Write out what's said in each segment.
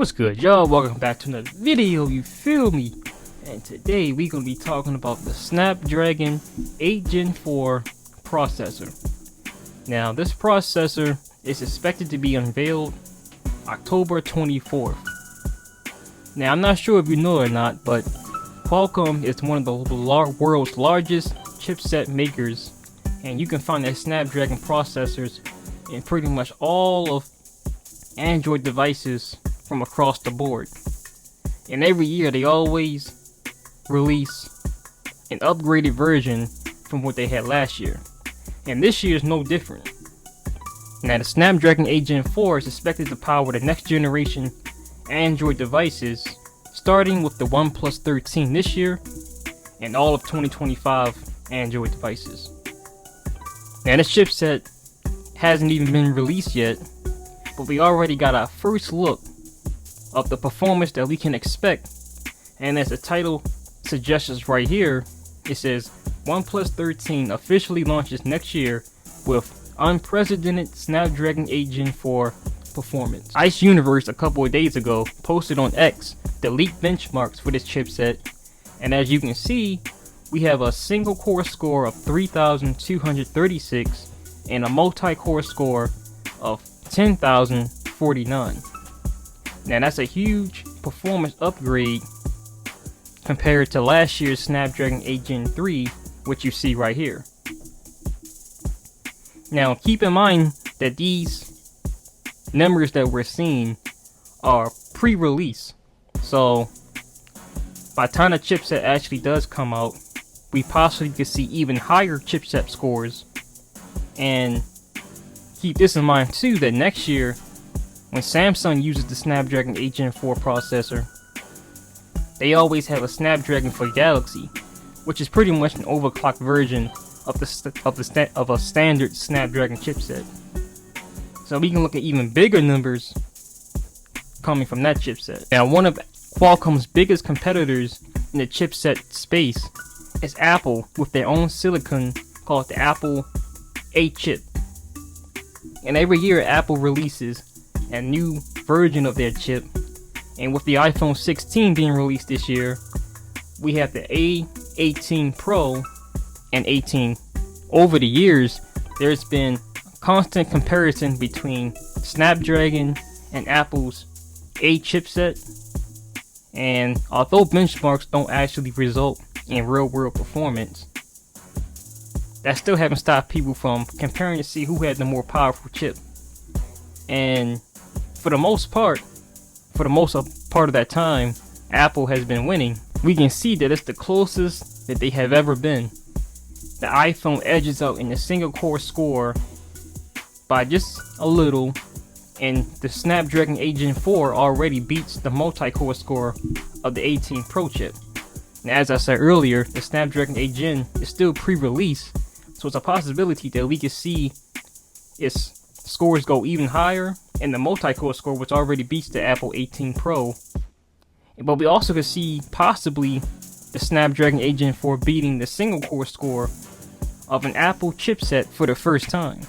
What's good, y'all? Welcome back to another video, you feel me? And today we're going to be talking about the Snapdragon 8 Gen 4 processor. Now, this processor is expected to be unveiled October 24th. Now, I'm not sure if you know or not, but Qualcomm is one of the world's largest chipset makers, and you can find their Snapdragon processors in pretty much all of Android devices from across the board. And every year they always release an upgraded version from what they had last year, and this year is no different. Now, the Snapdragon 8 Gen 4 is expected to power the next generation Android devices, starting with the OnePlus 13 this year and all of 2025 Android devices. Now, this chipset hasn't even been released yet, but we already got our first look of the performance that we can expect. And as the title suggests right here, it says OnePlus 13 officially launches next year with unprecedented Snapdragon 8 Gen 4 performance. Ice Universe a couple of days ago posted on X the leaked benchmarks for this chipset, and as you can see, we have a single core score of 3,236 and a multi-core score of 10,049. Now, that's a huge performance upgrade compared to last year's Snapdragon 8 Gen 3, which you see right here. Now, keep in mind that these numbers that we're seeing are pre-release, so by the time the chipset actually does come out, we possibly could see even higher chipset scores. And keep this in mind too, that next year, when Samsung uses the Snapdragon 8 Gen 4 processor, they always have a Snapdragon for Galaxy, which is pretty much an overclocked version of a standard Snapdragon chipset. So we can look at even bigger numbers coming from that chipset. Now, one of Qualcomm's biggest competitors in the chipset space is Apple, with their own silicon called the Apple A chip. And every year Apple releases a new version of their chip, and with the iPhone 16 being released this year, we have the A18 Pro and 18. Over the years, there's been constant comparison between Snapdragon and Apple's A chipset, and although benchmarks don't actually result in real world performance, that still haven't stopped people from comparing to see who had the more powerful chip. And for the most part of that time, Apple has been winning. We can see that it's the closest that they have ever been. The iPhone edges out in the single core score by just a little, and the Snapdragon 8 Gen 4 already beats the multi-core score of the 18 Pro chip. Now, as I said earlier, the Snapdragon 8 Gen is still pre-release, so it's a possibility that we could see its scores go even higher, and the multi-core score, which already beats the Apple 18 Pro. But we also could see possibly the Snapdragon 8 Gen 4 beating the single core score of an Apple chipset for the first time.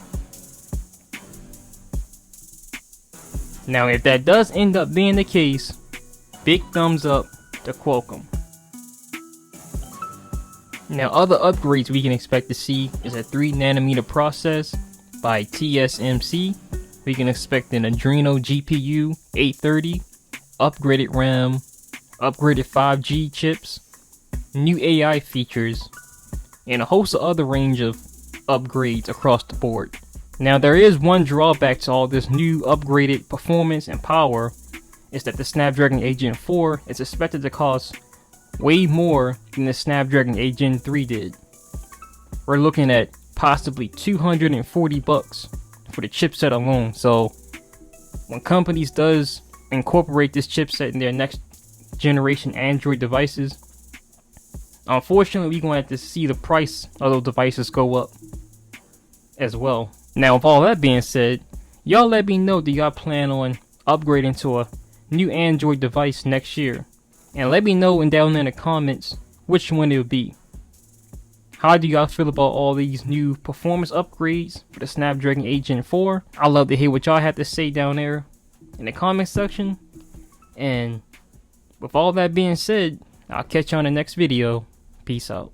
Now, if that does end up being the case, big thumbs up to Qualcomm. Now, other upgrades we can expect to see is a 3nm process by TSMC. We can expect an Adreno GPU 830, upgraded RAM, upgraded 5G chips, new AI features, and a host of other range of upgrades across the board. Now, there is one drawback to all this new upgraded performance and power, is that the Snapdragon 8 Gen 4 is expected to cost way more than the Snapdragon 8 Gen 3 did. We're looking at possibly $240 for the chipset alone. So when companies does incorporate this chipset in their next generation Android devices, unfortunately we're going to have to see the price of those devices go up as well. Now, with all that being said, y'all let me know, do y'all plan on upgrading to a new Android device next year? And let me know down in the comments which one it would be. How do y'all feel about all these new performance upgrades for the Snapdragon 8 Gen 4? I'd love to hear what y'all have to say down there in the comment section. And with all that being said, I'll catch you on the next video. Peace out.